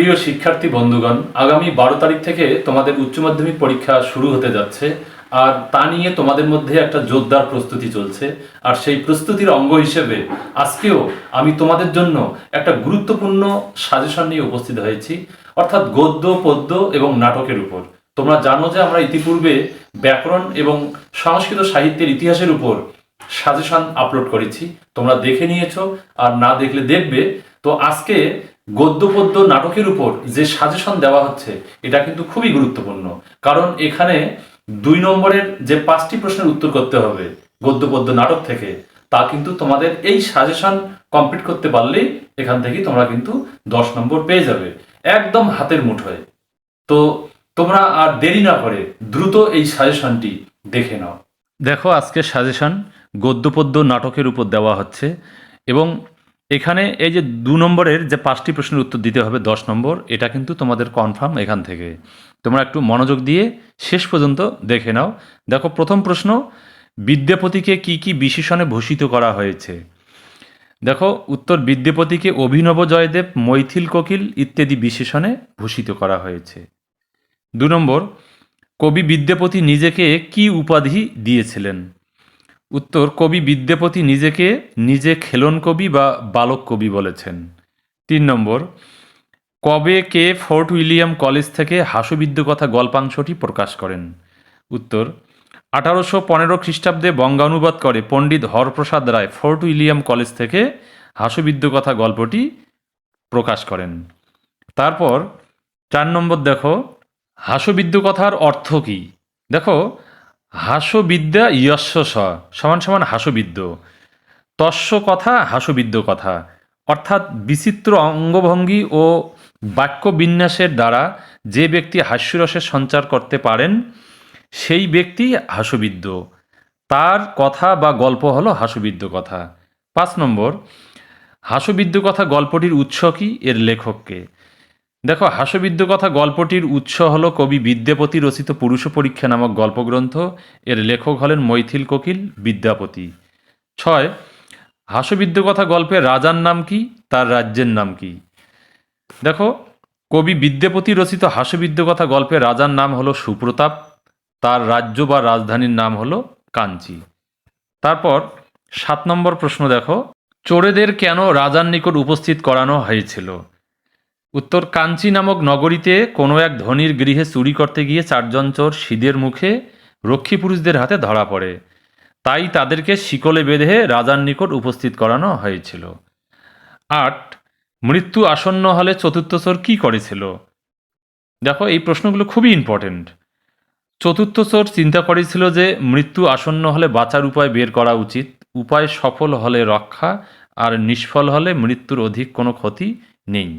প্রিয় শিক্ষার্থী বন্ধুগণ, আগামী 12 তারিখ থেকে তোমাদের উচ্চ মাধ্যমিক পরীক্ষা শুরু হতে যাচ্ছে। আর তা নিয়ে তোমাদের মধ্যে একটা জোরদার প্রস্তুতি চলছে। আর সেই প্রস্তুতির অঙ্গ হিসেবে আজকেও আমি তোমাদের জন্য একটা গুরুত্বপূর্ণ সাজেশন নিয়ে উপস্থিত হয়েছি, অর্থাৎ গদ্য, পদ্য এবং নাটকের উপর। তোমরা জানো যে আমরা ইতিপূর্বে ব্যাকরণ এবং সংস্কৃত সাহিত্যের ইতিহাসের উপর সাজেশন আপলোড করেছি, তোমরা দেখে নিয়েছো, আর না দেখলে দেখবে। তো আজকে গদ্য পদ্য নাটকের উপর যে সাজেশন দেওয়া হচ্ছে এটা কিন্তু খুবই গুরুত্বপূর্ণ, কারণ এখানে 2 নম্বরের যে 5টি প্রশ্নের উত্তর করতে হবে গদ্য পদ্য নাটক থেকে, তা কিন্তু তোমাদের এই সাজেশন কমপ্লিট করতে পারলেই এখান থেকে তোমরা কিন্তু 10 নম্বর পেয়ে যাবে একদম হাতের মুঠোয়। তো তোমরা আর দেরি না করে দ্রুত এই সাজেশনটি দেখে নাও। দেখো, আজকে সাজেশন গদ্য পদ্য নাটকের উপর দেওয়া হচ্ছে, এবং এখানে এই যে 2 নম্বরের যে 5টি প্রশ্নের উত্তর দিতে হবে 10 নম্বর, এটা কিন্তু তোমাদের কনফার্ম এখান থেকে। তোমরা একটু মনোযোগ দিয়ে শেষ পর্যন্ত দেখে নাও। দেখো, প্রথম প্রশ্ন, বিদ্যাপতিকে কি কি বিশেষণে ভূষিত করা হয়েছে? দেখো উত্তর, বিদ্যাপতিকে অভিনব জয়দেব, মৈথিল কোকিল ইত্যাদি বিশেষণে ভূষিত করা হয়েছে। 2 নম্বর, কবি বিদ্যাপতি নিজেকে কি উপাধি দিয়েছিলেন? উত্তর, কবি বিদ্যাপতি নিজেকে নিজে খেলন কবি বা বালক কবি বলেছেন। 3 নম্বর, কবে কে ফোর্ট উইলিয়াম কলেজ থেকে হাস্যবিদ্যকথা গল্পাংশটি প্রকাশ করেন? উত্তর, 1815 খ্রিস্টাব্দে বঙ্গানুবাদ করে পণ্ডিত হরপ্রসাদ রায় ফোর্ট উইলিয়াম কলেজ থেকে হাস্যবিদ্যকথা গল্পটি প্রকাশ করেন। তারপর 4 নম্বর, দেখো হাস্যবিদ্যকথার অর্থ কী? দেখো, হাস্যবিদ্যা ইয়স্য স সমান সমান হাস্যবিদ্য, তস্য কথা হাস্যবিদ্য কথা, অর্থাৎ বিচিত্র অঙ্গভঙ্গি ও বাক্য বিন্যাসের দ্বারা যে ব্যক্তি হাস্যরসের সঞ্চার করতে পারেন সেই ব্যক্তি হাস্যবিদ্য, তার কথা বা গল্প হলো হাস্যবিদ্য কথা। 5 নম্বর, হাস্যবিদ্য কথা গল্পটির উৎস কি, এর লেখককে? দেখো, হাস্যবিদ্য কথা গল্পটির উৎস হলো কবি বিদ্যাপতি রচিত পুরুষ পরীক্ষা নামক গল্পগ্রন্থ, এর লেখক হলেন মৈথিল কোকিল বিদ্যাপতি। 6, হাস্যবিদ্য কথা গল্পের রাজার নাম কি, তার রাজ্যের নাম কি? দেখো, কবি বিদ্যাপতি রচিত হাস্যবিদ্য কথা গল্পের রাজার নাম হলো সুপ্রতাপ, তার রাজ্য বা রাজধানীর নাম হলো কাঞ্চি। তারপর 7 নম্বর প্রশ্ন, দেখো চোরেদের কেন রাজার নিকট উপস্থিত করানো হয়েছিল? উত্তর, কাঞ্চি নামক নগরীতে কোনো এক ধনীর গৃহে চুরি করতে গিয়ে 4জন চোর শীদের মুখে রক্ষী পুরুষদের হাতে ধরা পড়ে, তাই তাদেরকে শিকলে বেঁধে রাজার নিকট উপস্থিত করানো হয়েছিল। 8, মৃত্যু আসন্ন হলে চতুর্থ চোর কী করেছিল? দেখো, এই প্রশ্নগুলো খুবই ইম্পর্টেন্ট। চতুর্থ চোর চিন্তা করেছিল যে মৃত্যু আসন্ন হলে বাঁচার উপায় বের করা উচিত, উপায় সফল হলে রক্ষা, আর নিষ্ফল হলে মৃত্যুর অধিক কোনো ক্ষতি নেই।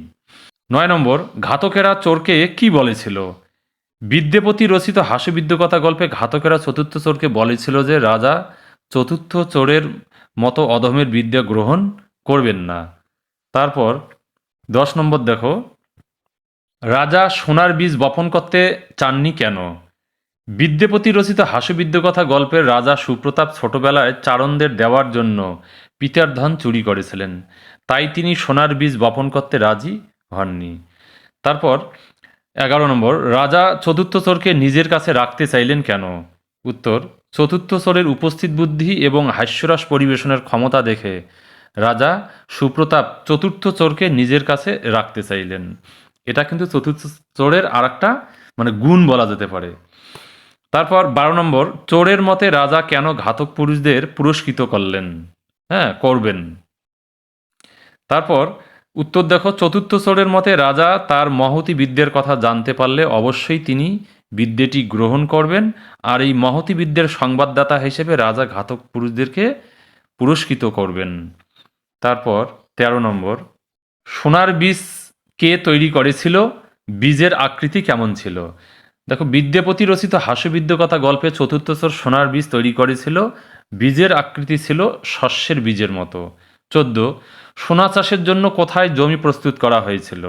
9 নম্বর, ঘাতকেরা চোরকে কি বলেছিল? বিদ্যাপতি রচিত হাস্যবিদ্য কথা গল্পে ঘাতকেরা চতুর্থ চোরকে বলেছিল যে রাজা চতুর্থ চোরের মতো অধমের বিদ্যা গ্রহণ করবেন না। তারপর 10 নম্বর, দেখো রাজা সোনার বীজ বপন করতে চাননি কেন? বিদ্যাপতি রচিত হাস্যবিদ্য কথা গল্পের রাজা সুপ্রতাপ ছোটবেলায় চারণদের দেওয়ার জন্য পিতার ধন চুরি করেছিলেন, তাই তিনি সোনার বীজ বপন করতে রাজি হননি। তারপর 11 নম্বর, রাজা চতুর্থ চোরকে নিজের কাছে রাখতে চাইলেন কেন? উত্তর, চতুর্থ চোরের উপস্থিত বুদ্ধি এবং হাস্যরস পরিবেশনের ক্ষমতা দেখে রাজা সুপ্রতাপ চতুর্থ চোরকে নিজের কাছে রাখতে চাইলেন। এটা কিন্তু চতুর্থ চোরের আর একটা গুণ বলা যেতে পারে। তারপর 12 নম্বর, চোরের মতে রাজা কেন ঘাতক পুরুষদের পুরস্কৃত করবেন? তারপর উত্তর, দেখো চতুর্থ চোরের মতে রাজা তার মহতী বিদ্যার কথা জানতে পারলে অবশ্যই তিনি বিদ্যাটি গ্রহণ করবেন, আর এই মহতী বিদ্যার সংবাদদাতা হিসেবে রাজা ঘাতক পুরুষদেরকে পুরস্কৃত করবেন। তারপর 13 নম্বর, সোনার বীজ কে তৈরি করেছিল? বীজের আকৃতি কেমন ছিল? দেখো, বিদ্যাপতি রচিত হাস্যবিদ্য কথা গল্পে চতুর্থ চোর সোনার বীজ তৈরি করেছিল, বীজের আকৃতি ছিল শস্যের বীজের মতো। 14, সোনা চাষের জন্য কোথায় জমি প্রস্তুত করা হয়েছিল?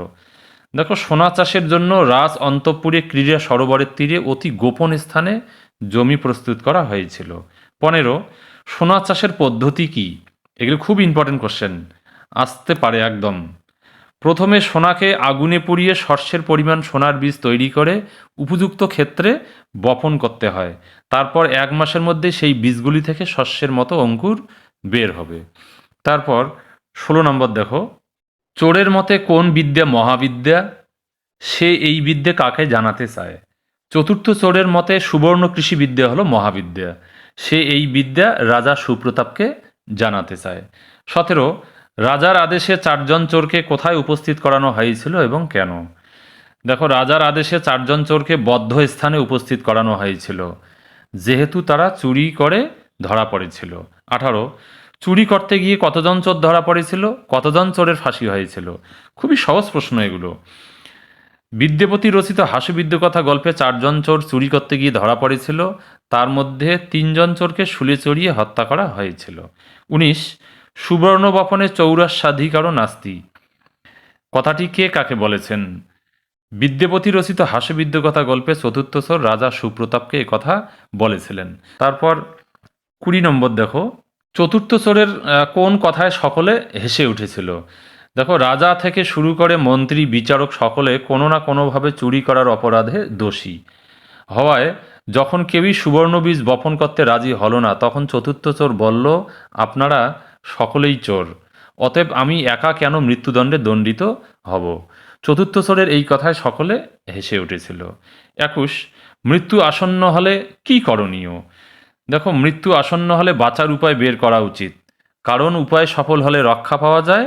দেখো, সোনা চাষের জন্য রাজ অন্তঃপুরে ক্রীড়া সরোবরের তীরে অতি গোপন স্থানে জমি প্রস্তুত করা হয়েছিল। 15, সোনা চাষের পদ্ধতি কি? এগুলো খুব ইম্পর্টেন্ট কোশ্চেন, আসতে পারে একদম। প্রথমে সোনাকে আগুনে পুড়িয়ে শস্যের পরিমাণ সোনার বীজ তৈরি করে উপযুক্ত ক্ষেত্রে বপন করতে হয়। তারপর 1 মাসের মধ্যে সেই বীজগুলি থেকে শস্যের মতো অঙ্কুর বের হবে। তারপর 16 নম্বর দেখো, চোরের মতে কোন বিদ্যা মহাবিদ্যা, সে এই বিদ্যে কাকে জানাতে চায়? চতুর্থ চোরের মতে সুবর্ণ কৃষি বিদ্যা হলো মহাবিদ্যা, সে এই বিদ্যা রাজা সুপ্রতাপকে জানাতে চায়। 17, রাজার আদেশে 4 জন চোরকে কোথায় উপস্থিত করানো হয়েছিল এবং কেন? দেখো, রাজার আদেশে 4 জন চোরকে বদ্ধ স্থানে উপস্থিত করানো হয়েছিল, যেহেতু তারা চুরি করে ধরা পড়েছিল। 18, চুরি করতে গিয়ে কতজন চোর ধরা পড়েছিল, কতজন চোরের ফাঁসি হয়েছিল? খুবই সহজ প্রশ্ন এগুলো। বিদ্যাপতি রচিত হাস্যবিদ্য কথা গল্পে 4 জন চোর চুরি করতে গিয়ে ধরা পড়েছিল, তার মধ্যে 3 জন চোরকে শুলে চড়িয়ে হত্যা করা হয়েছিল। 19, সুবর্ণ বপনে চৌরাস্বাধিকারও নাস্তি, কথাটি কে কাকে বলেছেন? বিদ্যাপতি রচিত হাস্যবিদ্য কথা গল্পে চতুর্থ চোর রাজা সুপ্রতাপকে কথা বলেছিলেন। তারপর 20 নম্বর দেখো, চতুর্থ চোরের কোন কথায় সকলে হেসে উঠেছিল? দেখো, রাজা থেকে শুরু করে মন্ত্রী বিচারক সকলে কোনো না কোনোভাবে চুরি করার অপরাধে দোষী হওয়ায় যখন কেউই সুবর্ণ বীজ বপন করতে রাজি হলো না, তখন চতুর্থ চোর বলল, আপনারা সকলেই চোর, অতএব আমি একা কেন মৃত্যুদণ্ডে দণ্ডিত হব? চতুর্থ চোরের এই কথায় সকলে হেসে উঠেছিল। 21, মৃত্যু আসন্ন হলে কি করণীয়? দেখো, মৃত্যু আসন্ন হলে বাঁচার উপায় বের করা উচিত, কারণ উপায় সফল হলে রক্ষা পাওয়া যায়,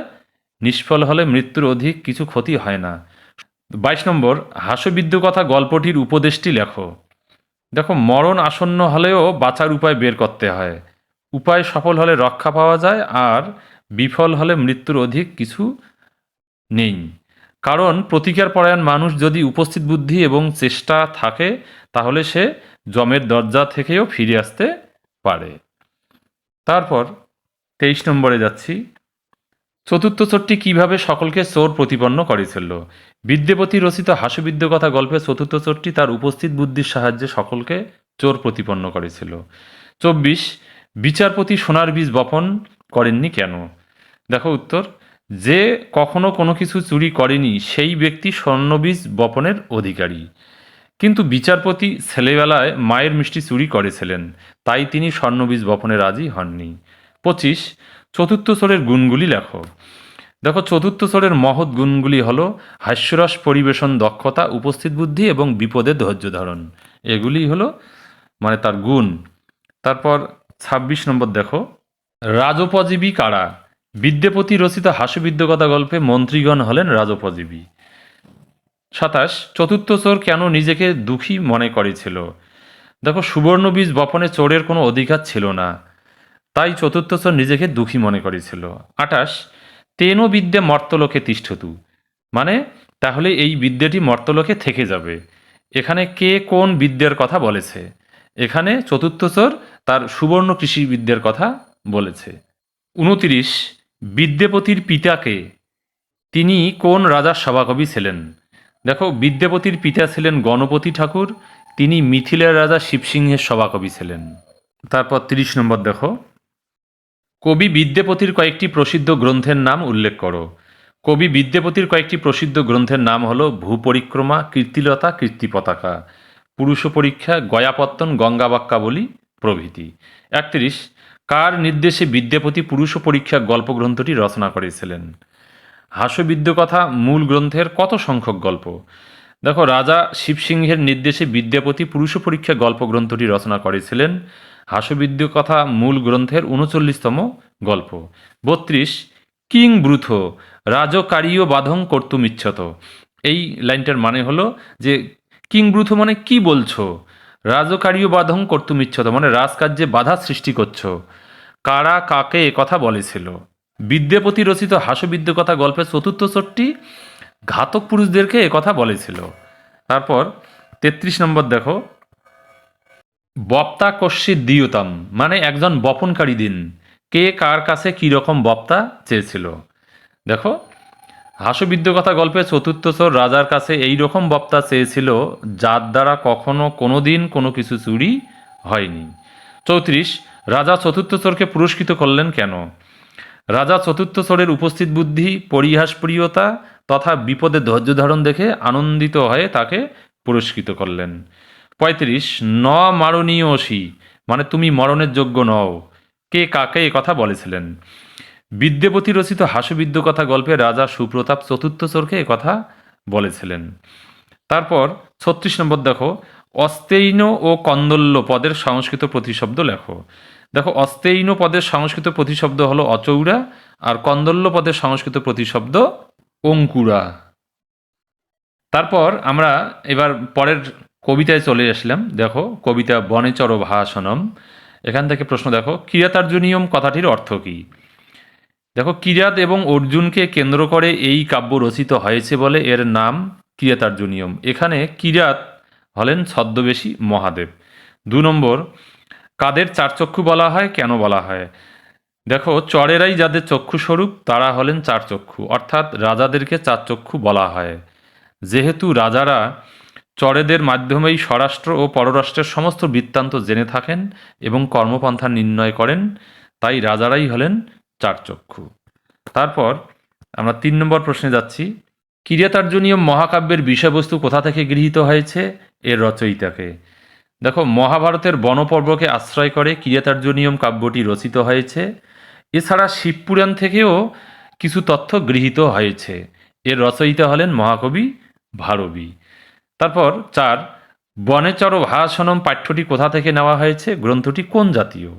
নিষ্ফল হলে মৃত্যুর অধিক কিছু ক্ষতি হয় না। 22 নম্বর, হাস্যবিদ্য কথা গল্পটির উপদেশটি লেখো। দেখো, মরণ আসন্ন হলেও বাঁচার উপায় বের করতে হয়, উপায় সফল হলে রক্ষা পাওয়া যায়, আর বিফল হলে মৃত্যুর অধিক কিছু নেই। কারণ প্রতিকার পরায়ণ মানুষ যদি উপস্থিত বুদ্ধি এবং চেষ্টা থাকে, তাহলে সে যমের দরজা থেকেও ফিরে আসতে পারে। তারপর 23 নম্বরে যাচ্ছি, চতুর্থ চোরটি কিভাবে সকলকে চোর প্রতিপন্ন করেছিল? বিদ্যাপতি রচিত হাস্যবিদ্য কথা গল্পে চতুর্থ চোরটি তার উপস্থিত বুদ্ধির সাহায্যে সকলকে চোর প্রতিপন্ন করেছিল। 24, বিচারপতি সোনার বীজ বপন করেননি কেন? দেখো উত্তর, যে কখনো কোনো কিছু চুরি করেনি সেই ব্যক্তি স্বর্ণবীজ বপনের অধিকারী, কিন্তু বিচারপতি ছেলেবেলায় মায়ের মিষ্টি চুরি করেছিলেন, তাই তিনি স্বর্ণবীজ বপনে রাজি হননি। 25, চতুর্থ চোরের গুণগুলি লেখো। দেখো, চতুর্থ চোরের মহৎ গুণগুলি হলো হাস্যরস পরিবেশন দক্ষতা, উপস্থিত বুদ্ধি এবং বিপদে ধৈর্য ধারণ, এগুলি হলো মানে তার গুণ। তারপর 26 নম্বর দেখো, রাজোপজীবী কারা? বিদ্যাপতি রচিত হাস্যবিদ্য কথা গল্পে মন্ত্রীগণ হলেন রাজোপজীবী। 27, চতুর্থ চোর কেন নিজেকে দুঃখী মনে করেছিল? দেখো, সুবর্ণ বীজ বপনে চোরের কোনো অধিকার ছিল না, তাই চতুর্থ চোর নিজেকে দুঃখী মনে করেছিল। 28, তেন বিদ্যে মর্তলোকে তিষ্ঠতু, মানে তাহলে এই বিদ্যাটি মর্তলোকে থেকে যাবে। এখানে কে কোন বিদ্যার কথা বলেছে? এখানে চতুর্থ চোর তার সুবর্ণ কৃষি বিদ্যার কথা বলেছে। 29, বিদ্যাপতির পিতাকে, তিনি কোন রাজার সভাকবি ছিলেন? দেখো, বিদ্যাপতির পিতা ছিলেন গণপতি ঠাকুর, তিনি মিথিলার রাজা শিবসিংহের সভাকবি ছিলেন। তারপর 30 নম্বর দেখো, কবি বিদ্যাপতির কয়েকটি প্রসিদ্ধ গ্রন্থের নাম উল্লেখ করো। কবি বিদ্যাপতির কয়েকটি প্রসিদ্ধ গ্রন্থের নাম হলো ভূপরিক্রমা, কীর্তিলতা, কীর্তি পতাকা, পুরুষ পরীক্ষা, গয়াপত্তন, গঙ্গাবাক্যাবলী প্রভৃতি। 31, কার নির্দেশে বিদ্যাপতি পুরুষ পরীক্ষা গল্পগ্রন্থটি রচনা করেছিলেন? হাস্যবিদ্য কথা মূল গ্রন্থের কত সংখ্যক গল্প? দেখো, রাজা শিবসিংহের নির্দেশে বিদ্যাপতি পুরুষ পরীক্ষা গল্পগ্রন্থটি রচনা করেছিলেন। হাস্যবিদ্য কথা মূল গ্রন্থের 39তম গল্প। 32, কিং ব্রুথ রাজকারীয় বাধং কর্তুমিচ্ছত, এই লাইনটার মানে হলো যে কিং ব্রুথ মানে কি বলছো, রাজকারীয় বাধং কর্তুমিচ্ছত মানে রাজকার্যে বাধা সৃষ্টি করছো, কারা কাকে কথা বলেছিল? বিদ্যাপতি রচিত হাস্যবিদ্য কথা গল্পের চতুর্থ চোরটি ঘাতক পুরুষদেরকে কথা বলেছিল। তারপর 33 নম্বর দেখো, বপ্তা কস্যিৎ দিয়তাম মানে একজন বপনকারী দিন, কে কার কাছে কীরকম বপ্তা চেয়েছিল? দেখো, হাস্যবিদ্য কথা গল্পে চতুর্থ চোর রাজার কাছে এই রকম বপ্তা চেয়েছিল যার দ্বারা কখনো কোনো দিন কোনো কিছু চুরি হয়নি। 34, রাজা চতুর্থ চোরকে পুরস্কৃত করলেন কেন? রাজা চতুর্থ চোরের উপস্থিত বুদ্ধি, পরিহাসপ্রিয়তা, তথা বিপদে ধৈর্য ধারণ দেখে আনন্দিত হয়ে তাকে পুরস্কৃত করলেন। 35 ন মারণীয়সী, মানে তুমি মরণের যোগ্য নও, কে কাকে এ কথা বলেছিলেন? বিদ্যাপতি রচিত হাস্যবিদ্য কথা গল্পে রাজা সুপ্রতাপ চতুর্থ চোরকে এ কথা বলেছিলেন। তারপর 36 নম্বর দেখো, অস্তেইন ও কন্দল্য পদের সংস্কৃত প্রতিশব্দ লেখো। দেখো, অস্তেইন পদের সংস্কৃত প্রতিশব্দ হলো অচৌরা, আর কন্দল্য পদের সংস্কৃত প্রতিশব্দ অঙ্কুরা। তারপর আমরা এবার পরের কবিতায় চলে আসলাম। দেখো, কবিতা বনেচর ভাষণম। এখান থেকে প্রশ্ন দেখো, কিরাতার্জুনীয়ম কথাটির অর্থ কী? দেখো, কিরাত এবং অর্জুনকে কেন্দ্র করে এই কাব্য রচিত হয়েছে বলে এর নাম কিরাতার্জুনীয়ম। এখানে কিরাত হলেন ছদ্মবেশী মহাদেব। 2 নম্বর, কাদের চারচক্ষু বলা হয়, কেন বলা হয়? দেখো, চরেরাই যাদের চক্ষুস্বরূপ তারা হলেন চারচক্ষু, অর্থাৎ রাজাদেরকে চারচক্ষু বলা হয়। যেহেতু রাজারা চরেদের মাধ্যমেই স্বরাষ্ট্র ও পররাষ্ট্রের সমস্ত বৃত্তান্ত জেনে থাকেন এবং কর্মপন্থা নির্ণয় করেন, তাই রাজারাই হলেন চারচক্ষু। তারপর আমরা 3 নম্বর প্রশ্নে যাচ্ছি। কিরাতার্জুনীয়ম মহাকাব্যের বিষয়বস্তু কোথা থেকে গৃহীত হয়েছে, এর রচয়িতাকে? দেখো, মহাভারতের বনপর্বকে আশ্রয় করে কিরাতার্জুনীয়ম কাব্যটি রচিত হয়েছে। এছাড়া শিবপুরাণ থেকেও কিছু তথ্য গৃহীত হয়েছে। এর রচয়িতা হলেন মহাকবি ভারবী। তারপর 4, বনেচর ভাষণম পাঠ্যটি কোথা থেকে নেওয়া হয়েছে, গ্রন্থটি কোন জাতীয়?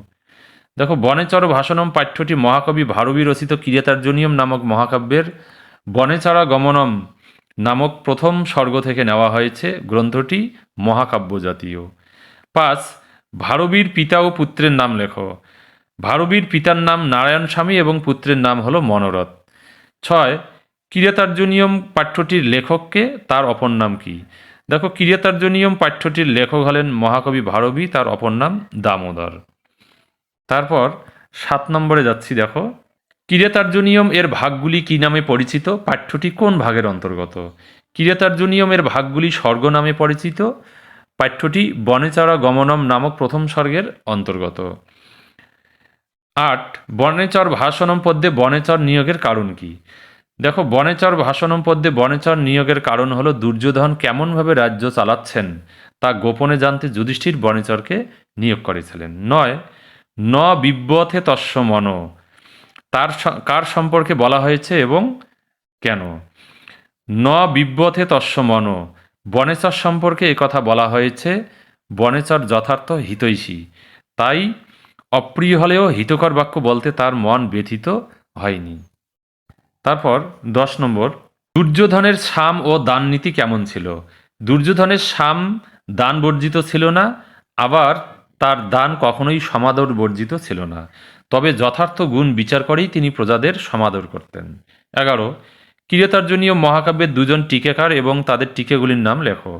দেখো, বনেচর ভাষণম পাঠ্যটি মহাকবি ভারবী রচিত কিরাতার্জুনীয়ম নামক মহাকাব্যের বনেচরা গমনম নামক প্রথম স্বর্গ থেকে নেওয়া হয়েছে। গ্রন্থটি মহাকাব্য জাতীয়। 5, ভারবীর পিতা ও পুত্রের নাম লেখো। ভারবীর পিতার নাম নারায়ণ স্বামী এবং পুত্রের নাম হলো মনোরথ। 6, কিরাতার্জুনীয়ম পাঠ্যটির লেখককে, তার অপর নাম কি? দেখো, কিরাতার্জুনীয়ম পাঠ্যটির লেখক হলেন মহাকবি ভারবী, তার অপর নাম দামোদর। তারপর 7 নম্বরে যাচ্ছি। দেখো, কিরাতার্জুনীয়ম এর ভাগগুলি কি নামে পরিচিত, পাঠ্যটি কোন ভাগের অন্তর্গত? কিরাতার্জুনীয়ম এর ভাগগুলি স্বর্গ নামে পরিচিত, পাঠ্যটি বনেচরা গমনম নামক প্রথম স্বর্গের অন্তর্গত। 8, বনেচর ভাষণম পদ্যে বনেচর নিয়োগের কারণ কি? দেখো, বনেচর ভাষণম পদ্যে বনেচর নিয়োগের কারণ হলো দুর্যোধন কেমনভাবে রাজ্য চালাচ্ছেন তা গোপনে জানতে যুধিষ্ঠির বনেচরকে নিয়োগ করেছিলেন। 9, ন বিব্বথে তস্য মন, কার সম্পর্কে বলা হয়েছে এবং কেন? ন বিব্বথে তস্য মন, বনেচর সম্পর্কে একথা বলা হয়েছে। বনেচর যথার্থ হিতৈষী, তাই অপ্রিয় হলেও হিতকর বাক্য বলতে তার মন ব্যথিত হয়নি। তারপর 10 নম্বর, দুর্যোধনের সাম ও দান নীতি কেমন ছিল? দুর্যোধনের সাম দান বর্জিত ছিল না, আবার তার দান কখনোই সমাদর বর্জিত ছিল না, তবে যথার্থ গুণ বিচার করেই তিনি প্রজাদের সমাদর করতেন। 11, কিরাতার্জুনীয়ম মহাকাব্যের 2জন টিকাকার এবং তাদের টিকাগুলির নাম লেখো।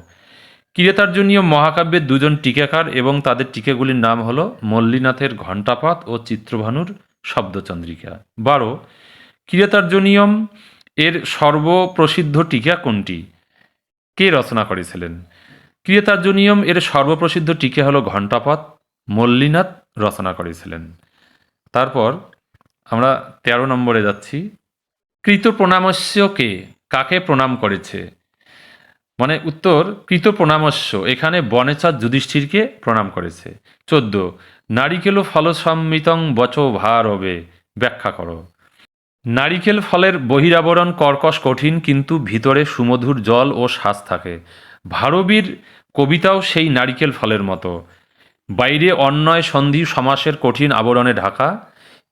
কিরাতার্জুনীয়ম মহাকাব্যের 2জন টিকাকার এবং তাদের টিকাগুলির নাম হলো মল্লীনাথের ঘণ্টাপাত ও চিত্রভানুর শব্দচন্দ্রিকা। 12, কিরাতার্জুনীয়ম এর সর্বপ্রসিদ্ধ টিকা কোনটি, কে রচনা করেছিলেন? কিরাতার্জুনীয়ম এর সর্বপ্রসিদ্ধ টিকা হলো ঘণ্টাপাত, মল্লীনাথ রচনা করেছিলেন। তারপর আমরা 13 নম্বরে যাচ্ছি। কৃত প্রণামস্য কে, কাকে প্রণাম করেছে? মানে উত্তর, কৃত প্রণামস্য এখানে বনেচর যুধিষ্ঠিরকে প্রণাম করেছে। 14, নারিকেল ফল সম্মিতং বচ ভারবে, ব্যাখ্যা করো। নারিকেল ফলের বহিরাবরণ কর্কশ কঠিন, কিন্তু ভিতরে সুমধুর জল ও শ্বাস থাকে। ভারবীর কবিতাও সেই নারিকেল ফলের মতো, বাইরে অন্যয় সন্ধি সমাসের কঠিন আবরণে ঢাকা।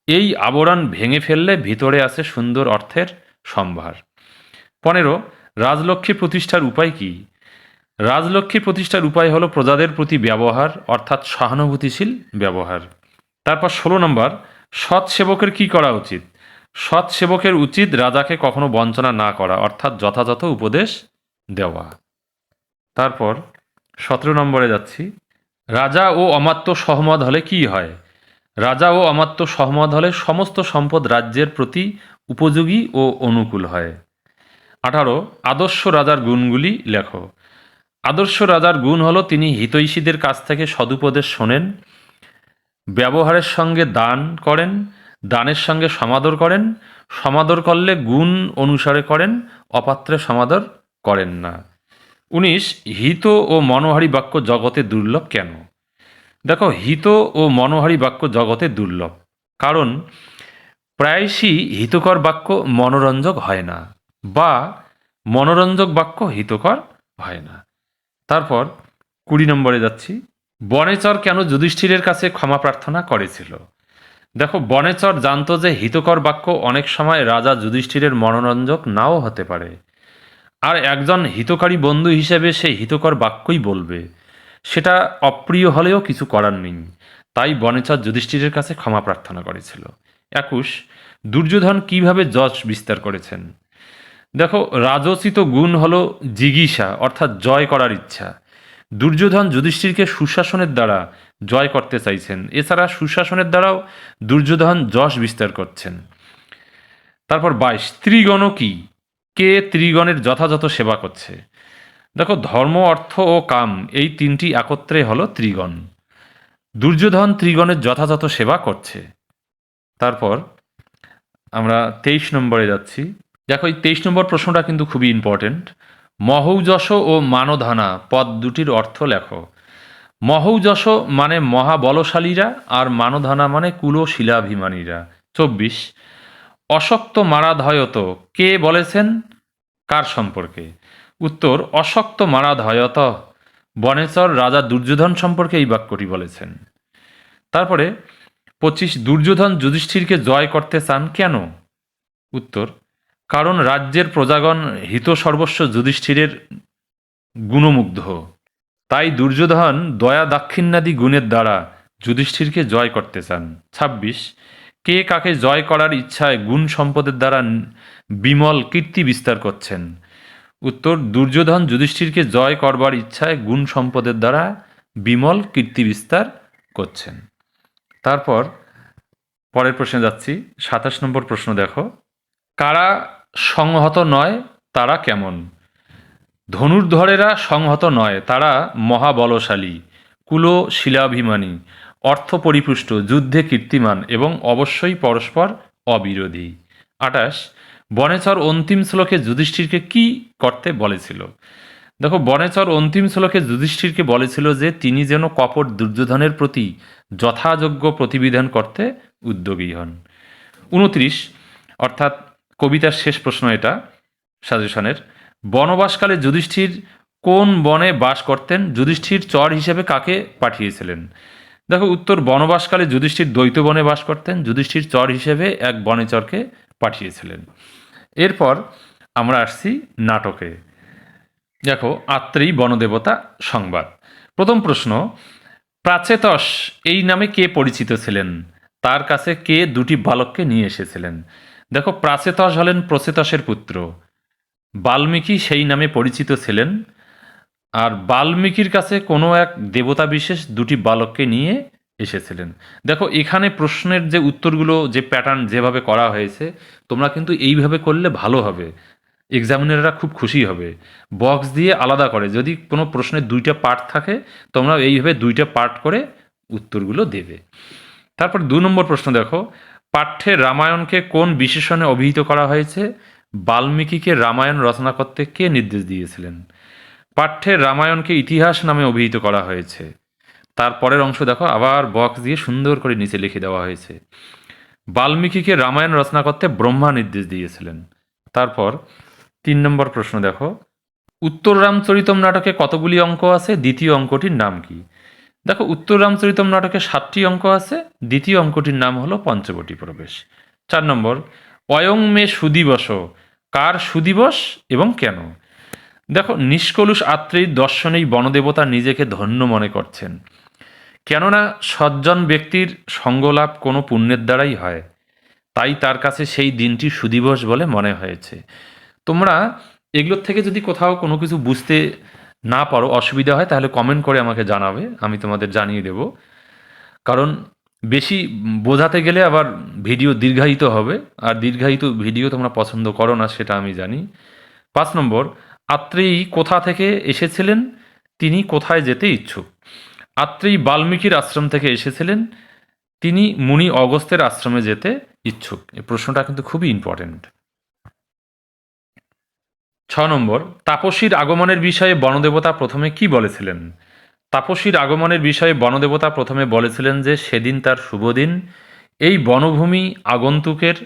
এই আবরণ ভেঙে ফেললে ভিতরে আছে সুন্দর অর্থের সম্ভার। 15, রাজলক্ষ্মী প্রতিষ্ঠার উপায় কি? রাজলক্ষ্মী প্রতিষ্ঠার উপায় হলো প্রজাদের প্রতি ব্যবহার, অর্থাৎ সহানুভূতিশীল ব্যবহার। তারপর 16 নম্বর, সৎ সেবকের কি করা উচিত? সৎ সেবকের উচিত রাজাকে কখনো বঞ্চনা না করা, অর্থাৎ যথাযথ উপদেশ দেওয়া। তারপর 17 নম্বরে যাচ্ছি। রাজা ও অমাত্য সহমত হলে কি হয়? রাজা ও অমাত্য সহমত হলে সমস্ত সম্পদ রাজ্যের প্রতি উপযোগী ও অনুকূল হয়। 18, আদর্শ রাজার গুণগুলি লেখো। আদর্শ রাজার গুণ হলো তিনি হিতৈষীদের কাছ থেকে সদুপদেশ শোনেন, ব্যবহারের সঙ্গে দান করেন, দানের সঙ্গে সমাদর করেন, সমাদর করলে গুণ অনুসারে করেন, অপাত্রে সমাদর করেন না। 19, হিত ও মনোহারী বাক্য জগতে দুর্লভ কেন? দেখো, হিত ও মনোহারী বাক্য জগতে দুর্লভ কারণ প্রায়শই হিতকর বাক্য মনোরঞ্জক হয় না, বা মনোরঞ্জক বাক্য হিতকর হয় না। তারপর 20 নম্বরে যাচ্ছি। বনেচর কেন যুধিষ্ঠিরের কাছে ক্ষমা প্রার্থনা করেছিল? দেখো, বনেচর জানতো যে হিতকর বাক্য অনেক সময় রাজা যুধিষ্ঠিরের মনোরঞ্জক নাও হতে পারে, আর একজন হিতকারী বন্ধু হিসেবে সে হিতকর বাক্যই বলবে, সেটা অপ্রিয় হলেও কিছু করার নেই। তাই বনেচর যুধিষ্ঠিরের কাছে ক্ষমা প্রার্থনা করেছিল। 21, দুর্যোধন কিভাবে যশ বিস্তার করেছেন? দেখো, রাজোচিত গুণ হলো জিগীষা, অর্থাৎ জয় করার ইচ্ছা। দুর্যোধন যুধিষ্ঠিরকে সুশাসনের দ্বারা জয় করতে চাইছেন, এছাড়া সুশাসনের দ্বারাও দুর্যোধন যশ বিস্তার করছেন। তারপর 22, ত্রিগণ কি? কে ত্রিগণের যথাযথ সেবা করছে? দেখো, ধর্ম, অর্থ ও কাম এই তিনটি একত্রে হলো ত্রিগণ। দুর্যোধন ত্রিগণের যথাযথ সেবা করছে। তারপর আমরা 23 নম্বরে যাচ্ছি। দেখো, এই 23 নম্বর প্রশ্নটা কিন্তু খুবই ইম্পর্টেন্ট। মহৌযশ ও মানধানা পদ দুটির অর্থ লেখো। মহৌযশ মানে মহাবলশালীরা, আর মানধানা মানে কুলশীলাভিমানীরা। 24, অশক্ত মারাধয়ত কে বলেছেন, কার সম্পর্কে? উত্তর, অশক্ত মারাধয়ত বনেচর রাজা দুর্যোধন সম্পর্কে এই বাক্যটি বলেছেন। তারপরে 25, দুর্যোধন যুধিষ্ঠিরকে জয় করতে চান কেন? উত্তর, কারণ রাজ্যের প্রজাগণ হিত সর্বস্ব যুধিষ্ঠিরের গুণমুগ্ধ, তাই দুর্যোধন দয়া দাক্ষিণ্যাদি গুণের দ্বারা যুধিষ্ঠিরকে জয় করতে চান। 26, কে কাকে জয় করার ইচ্ছায় গুণ সম্পদের দ্বারা বিমল কীর্তি বিস্তার করছেন? উত্তর, দুর্যোধন যুধিষ্ঠিরকে জয় করবার ইচ্ছায় গুণ সম্পদের দ্বারা বিমল কীর্তি বিস্তার করছেন। তারপর পরের প্রশ্নে যাচ্ছি। 27 নম্বর প্রশ্ন দেখো। কারা সংহত নয়, তারা কেমন? ধনুর্ধরেরা সংহত নয়, তারা মহাবলশালী, কুলশীলাভিমানী, অর্থপরিপুষ্ট, যুদ্ধে কীর্তিমান এবং অবশ্যই পরস্পর অবিরোধী। 28, বনেচর অন্তিম শ্লোকে যুধিষ্ঠিরকে কি করতে বলেছিল? দেখো, বনেচর অন্তিম শ্লোকে যুধিষ্ঠিরকে বলেছিল যে তিনি যেন কপট দুর্যোধনের প্রতি যথাযোগ্য প্রতিবিধান করতে উদ্যোগী হন। 29, অর্থাৎ কবিতার শেষ প্রশ্ন এটা সাজেশনের। বনবাসকালে যুধিষ্ঠির কোন বনে বাস করতেন? যুধিষ্ঠির চর হিসেবে কাকে পাঠিয়েছিলেন? দেখো, উত্তর, বনবাসকালে যুধিষ্ঠির দ্বৈত বনে বাস করতেন, যুধিষ্ঠির চর হিসেবে এক বনেচরকে পাঠিয়েছিলেন। এরপর আমরা আসছি নাটকে। দেখো, আত্রেয়ী বনদেবতা সংবাদ। প্রথম প্রশ্ন, প্রাচেতস এই নামে কে পরিচিত ছিলেন? তার কাছে কে দুটি বালককে নিয়ে এসেছিলেন? দেখো, প্রাচেতস হলেন প্রচেতসের পুত্র। বাল্মীকি সেই নামে পরিচিত ছিলেন, আর বাল্মীকির কাছে কোনো এক দেবতা বিশেষ দুটি বালককে নিয়ে এসেছিলেন। দেখো, এখানে প্রশ্নের যে উত্তরগুলো, যে প্যাটার্ন যেভাবে করা হয়েছে, তোমরা কিন্তু এইভাবে করলে ভালো হবে, এক্সামিনাররা খুব খুশি হবে। বক্স দিয়ে আলাদা করে যদি কোনো প্রশ্নের দুইটা পার্ট থাকে, তোমরা এইভাবে দুইটা পার্ট করে উত্তরগুলো দেবে। তারপর 2 নম্বর প্রশ্ন দেখো, পাঠ্যে রামায়ণকে কোন বিশেষণে অভিহিত করা হয়েছে? বাল্মীকিকে রামায়ণ রচনা করতে কে নির্দেশ দিয়েছিলেন? পাঠ্যে রামায়ণকে ইতিহাস নামে অভিহিত করা হয়েছে। তারপরের অংশ দেখো, আবার বক্স দিয়ে সুন্দর করে নিচে লিখে দেওয়া হয়েছে। বাল্মীকিকে রামায়ণ রচনা করতে ব্রহ্মা নির্দেশ দিয়েছিলেন। তারপর 3 নম্বর প্রশ্ন দেখো, উত্তর রামচরিতম নাটকে কতগুলি অঙ্ক আছে? দ্বিতীয় অঙ্কটির নাম কি? দেখো, উত্তর রামচরিতম নাটকে 7টি অঙ্ক আছে, দ্বিতীয় অঙ্কটির নাম হলো পঞ্চবটী প্রবেশ। 4 নম্বর, অয়ং মে সুদিবস কার সুদিবস এবং কেন? দেখো, নিষ্কলুষ আত্রেয়ীর দর্শনেই বনদেবতা নিজেকে ধন্য মনে করছেন, কেননা সজ্জন ব্যক্তির সঙ্গলাভ কোনো পুণ্যের দ্বারাই হয়, তাই তার কাছে সেই দিনটি সুদিবস বলে মনে হয়েছে। তোমরা এগুলোর থেকে যদি কোথাও কোনো কিছু বুঝতে না পারো, অসুবিধা হয়, তাহলে কমেন্ট করে আমাকে জানাবে, আমি তোমাদের জানিয়ে দেব। কারণ বেশি বোঝাতে গেলে আবার ভিডিও দীর্ঘায়িত হবে, আর দীর্ঘায়িত ভিডিও তোমরা পছন্দ করো না, সেটা আমি জানি। 5 নম্বর, আত্রেয়ী কোথা থেকে এসেছিলেন? তিনি কোথায় যেতে ইচ্ছুক? আত্রেয়ী বাল্মীকির আশ্রম থেকে এসেছিলেন, তিনি মুনি অগস্ত্যের আশ্রমে যেতে ইচ্ছুক। এই প্রশ্নটা কিন্তু খুবই ইম্পর্টেন্ট। নম্বর, তাপসীর আগমনের বিষয়ে বনদেবতা প্রথমে কি বলেছিলেন? তাপসীর আগমনের বিষয়ে বনদেবতা প্রথমে বলেছিলেন যে সেদিন তার শুভ দিন, এই বনভূমি আগন্তুকের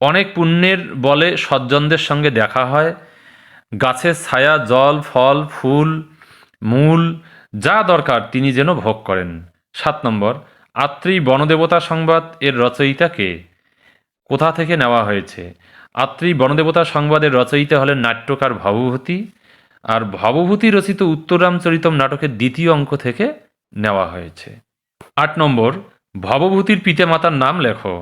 অনেক পুণ্যের বলে সজ্জনদের সঙ্গে দেখা হয়, গাছের ছায়া, জল, ফল, ফুল, মূল যা দরকার তিনি যেন ভোগ করেন। নম্বর, আত্রেয়ী বনদেবতা সংবাদ এর রচয়িতা কে? কোথা থেকে নেওয়া হয়েছে? আত্রেয়ী বনদেবতা সংবাদের রচয়িতা হলেন নাট্যকার ভবভূতি, আর ভবভূতি রচিত উত্তররামচরিতম নাটকের দ্বিতীয় অঙ্ক থেকে নেওয়া হয়েছে। নম্বর, ভবভূতির পিতামাতার নাম লেখো।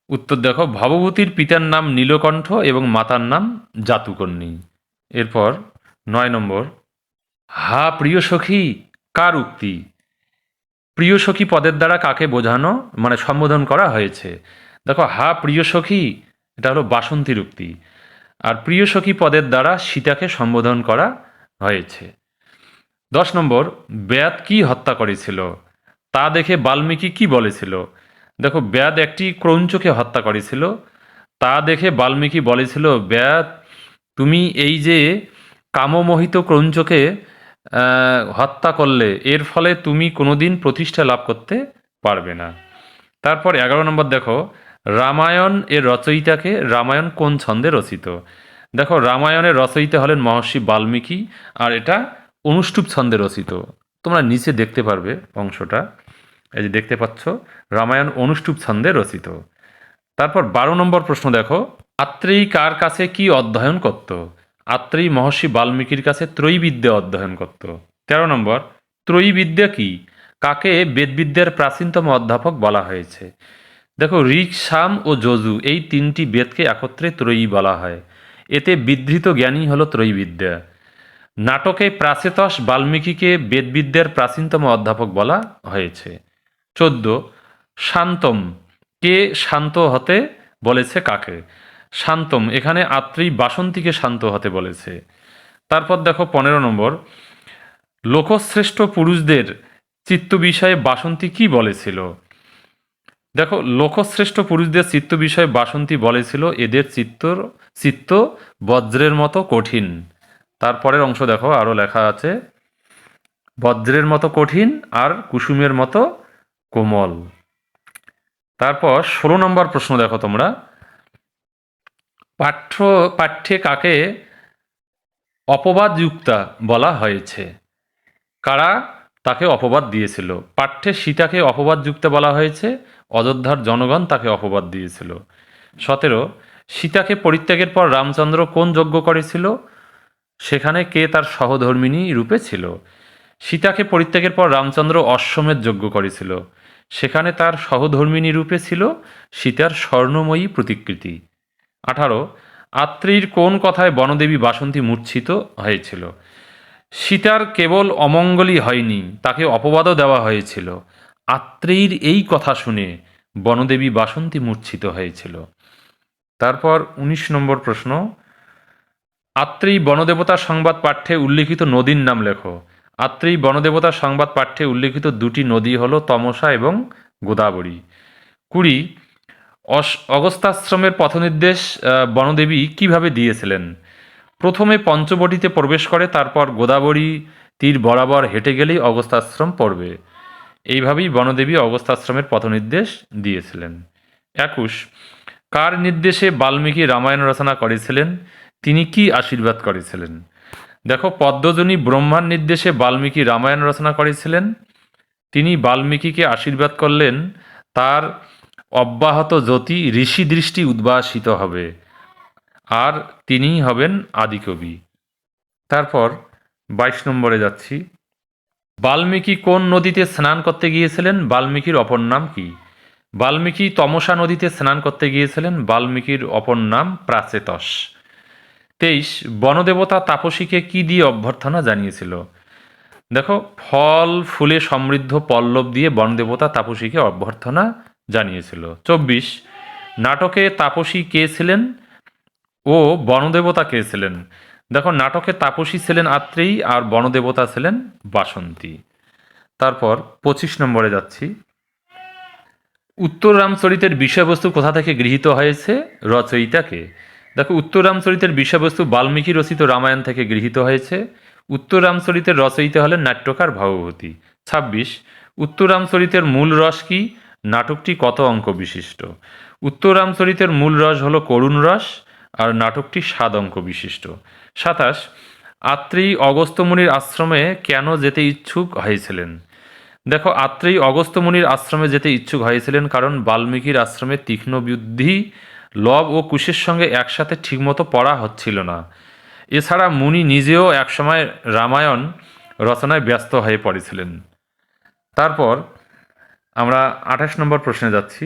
উত্তর দেখো, ভবভূতির পিতার নাম নীলকণ্ঠ এবং মাতার নাম জাতুকর্ণী। এরপর 9 নম্বর, হা প্রিয় সখী কার উক্তি? প্রিয় সখী পদের দ্বারা কাকে বোঝানো মানে সম্বোধন করা হয়েছে? দেখো, হা প্রিয় সখী এটা হলো বাসন্তীর উক্তি, আর প্রিয় সখী পদের দ্বারা সীতাকে সম্বোধন করা হয়েছে। 10 নম্বর, ব্যাদ কি হত্যা করেছিল? তা দেখে বাল্মীকি কি বলেছিল? দেখো, ব্যাদ একটি ক্রৌঞ্চকে হত্যা করেছিল। তা দেখে বাল্মীকি বলেছিল, ব্যাদ তুমি এই যে কামমোহিত ক্রৌঞ্চকে হত্যা করলে, এর ফলে তুমি কোনোদিন প্রতিষ্ঠা লাভ করতে পারবে না। তারপর 11 নম্বর দেখো, রামায়ণ এর রচয়িতাকে, রামায়ণ কোন ছন্দে রচিত? দেখো, রামায়ণের রচয়িতা হলেন মহর্ষি বাল্মীকি, আর এটা অনুষ্টুপ ছন্দে রচিত। তোমরা নিচে দেখতে পারবে অংশটা, এই যে দেখতে পাচ্ছ, রামায়ণ অনুষ্টুপ ছন্দে রচিত। তারপর 12 নম্বর প্রশ্ন দেখো, আত্রেয়ী কার কাছে কি অধ্যয়ন করত? আত্রেয়ী মহর্ষি বাল্মীকির কাছে ত্রয়ীবিদ্যা অধ্যয়ন করত। 13 নম্বর, ত্রয়ীবিদ্যা কি? কাকে বেদবিদ্যার প্রাচীনতম অধ্যাপক বলা হয়েছে? দেখো, ঋক, সাম ও যজু এই তিনটি বেদকে একত্রে ত্রয়ী বলা হয়। এতে বিধৃত জ্ঞানই হল ত্রয়ীবিদ্যা। নাটকে প্রাচেতস বাল্মীকিকে বেদবিদ্যার প্রাচীনতম অধ্যাপক বলা হয়েছে। 14, শান্তম কে শান্ত হতে বলেছে কাকে? শান্তম এখানে আত্রেয়ী বাসন্তীকে শান্ত হতে বলেছে। তারপর দেখো 15 নম্বর, লোকশ্রেষ্ঠ পুরুষদের চিত্ত বিষয়ে বাসন্তী কি বলেছিল? দেখো, লোকশ্রেষ্ঠ পুরুষদের চিত্ত বিষয়ে বাসন্তী বলেছিল, এদের চিত্ত বজ্রের মতো কঠিন। তারপরের অংশ দেখো, আরও লেখা আছে, বজ্রের মতো কঠিন আর কুসুমের মতো কোমল। তারপর 16 নম্বর প্রশ্ন দেখো তোমরা, পাঠ্যে কাকে অপবাদযুক্তা বলা হয়েছে? কারা তাকে অপবাদ দিয়েছিল? পাঠ্যে সীতাকে অপবাদযুক্তা বলা হয়েছে, অযোধ্যার জনগণ তাকে অপবাদ দিয়েছিল। 17, সীতাকে পরিত্যাগের পর রামচন্দ্র কোন যজ্ঞ করেছিল? সেখানে কে তার সহধর্মিণী রূপে ছিল? সীতাকে পরিত্যাগের পর রামচন্দ্র অশ্বমেধ যজ্ঞ করেছিল, সেখানে তার সহধর্মিণী রূপে ছিল সীতার স্বর্ণময়ী প্রতিকৃতি। 18, আত্রেয়ীর কোন কথায় বনদেবী বাসন্তী মূর্ছিত হয়েছিল? সীতার কেবল অমঙ্গলই হয়নি, তাকে অপবাদও দেওয়া হয়েছিল। আত্রেয়ীর এই কথা শুনে বনদেবী বাসন্তী মূর্ছিত হয়েছিল। তারপর 19 নম্বর প্রশ্ন, আত্রেয়ী বনদেবতার সংবাদ পাঠ্যে উল্লিখিত নদীর নাম লেখো। আত্রেয়ী বনদেবতার সংবাদ পাঠ্যে উল্লিখিত দুটি নদী হল তমসা এবং গোদাবরী। 20, অগস্ত্যাশ্রমের পথনির্দেশ বনদেবী কিভাবে দিয়েছিলেন? প্রথমে পঞ্চবটিতে প্রবেশ করে, তারপর গোদাবরী তীর বরাবর হেঁটে গেলেই অগস্ত্যাশ্রম পড়বে। এইভাবেই বনদেবী অগস্ত্যাশ্রমের পথনির্দেশ দিয়েছিলেন। 21, কার নির্দেশে বাল্মীকি রামায়ণ রচনা করেছিলেন? তিনি কি আশীর্বাদ করেছিলেন? দেখো, পদ্মজনী ব্রহ্মার নির্দেশে বাল্মীকি রামায়ণ রচনা করেছিলেন। তিনি বাল্মীকিকে আশীর্বাদ করলেন, তার অব্যাহত জ্যোতি ঋষি দৃষ্টি উদ্ভাসিত হবে, আর তিনিই হবেন আদিকবি। তারপর 22 নম্বরে যাচ্ছি, বাল্মীকি কোন নদীতে স্নান করতে গিয়েছিলেন? বাল্মীকির অপর নাম কি? বাল্মীকি তমসা নদীতে স্নান করতে গিয়েছিলেন, বাল্মীকির অপর নাম প্রাচেতস। 23, বনদেবতা তাপসীকে কি দিয়ে অভ্যর্থনা জানিয়েছিল? দেখো, ফল ফুলে সমৃদ্ধ পল্লব দিয়ে বনদেবতা তাপসীকে অভ্যর্থনা জানিয়েছিল। 24, নাটকে তাপসী কে ছিলেন ও বনদেবতা কে ছিলেন? দেখো, নাটকে তাপসী ছিলেন আত্রেয়ী, আর বনদেবতা ছিলেন বাসন্তী। তারপর 25 নম্বরে যাচ্ছি, উত্তর রামচরিতের বিষয়বস্তু কোথা থেকে গৃহীত হয়েছে? রচয়িতাকে? দেখো, উত্তর রামচরিতের বিষয়বস্তু বাল্মীকি রচিত রামায়ণ থেকে গৃহীত হয়েছে। উত্তর রামচরিতের রচয়িতা হলেন নাট্যকার ভাগবতী। ২৬, উত্তর রামচরিতের মূল রস কি? নাটকটি কত অঙ্ক বিশিষ্ট? উত্তর রামচরিতের মূল রস হলো করুণ রস, আর নাটকটি ৭ অঙ্ক বিশিষ্ট। ২৭, আত্রেয়ী অগস্ত্য মুনির আশ্রমে কেন যেতে ইচ্ছুক হয়েছিলেন? দেখো, আত্রেয়ী অগস্ত্য মুনির আশ্রমে যেতে ইচ্ছুক হয়েছিলেন কারণ বাল্মীকির আশ্রমে তীক্ষ্ণ বুদ্ধি, লব ও কুশের সঙ্গে একসাথে ঠিকমতো পড়া হচ্ছিল না। এছাড়া মুনি নিজেও একসময় রামায়ণ রচনায় ব্যস্ত হয়ে পড়েছিলেন। তারপর আমরা ২৮ নম্বর প্রশ্নে যাচ্ছি।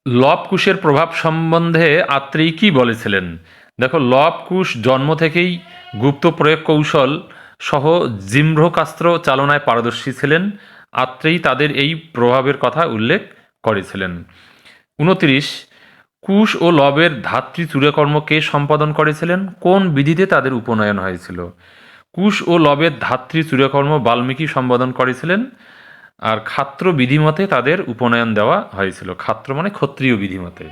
লব কুশের প্রভাব সম্বন্ধে আত্রেয়ী কী বলেছিলেন? দেখো, লব কুশ জন্ম থেকেই গুপ্ত প্রয়োগ কৌশল সহ জিহ্বাস্ত্র চালনায় পারদর্শী ছিলেন। আত্রেয়ী তাদের এই প্রভাবের কথা উল্লেখ করেছিলেন। ২৯, কুশ ও লবের ধাত্রী চূড়াকর্ম কে সম্পাদন করেছিলেন? কোন বিধিতে তাদের উপনয়ন হয়েছিল? কুশ ও লবের ধাত্রী চূড়াকর্ম বাল্মীকি সম্পাদন করেছিলেন, আর ক্ষাত্র বিধিমতে তাদের উপনয়ন দেওয়া হয়েছিল। ক্ষাত্র মানে ক্ষত্রিয় বিধিমতে।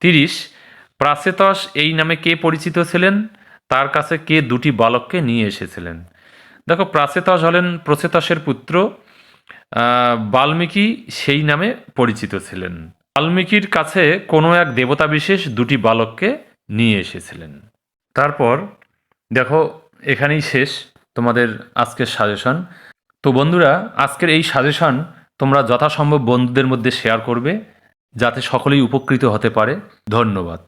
৩০, প্রাচেতস এই নামে কে পরিচিত ছিলেন? তার কাছে কে দুটি বালককে নিয়ে এসেছিলেন? দেখো, প্রাচেতস হলেন প্রচেতসের পুত্র। বাল্মীকি সেই নামে পরিচিত ছিলেন। বাল্মীকির কাছে কোনো এক দেবতা বিশেষ দুটি বালককে নিয়ে এসেছিলেন। তারপর দেখো, এখানেই শেষ তোমাদের আজকের সাজেশন। তো বন্ধুরা, আজকের এই সাজেশন তোমরা যথাসম্ভব বন্ধুদের মধ্যে শেয়ার করবে, যাতে সকলেই উপকৃত হতে পারে। ধন্যবাদ।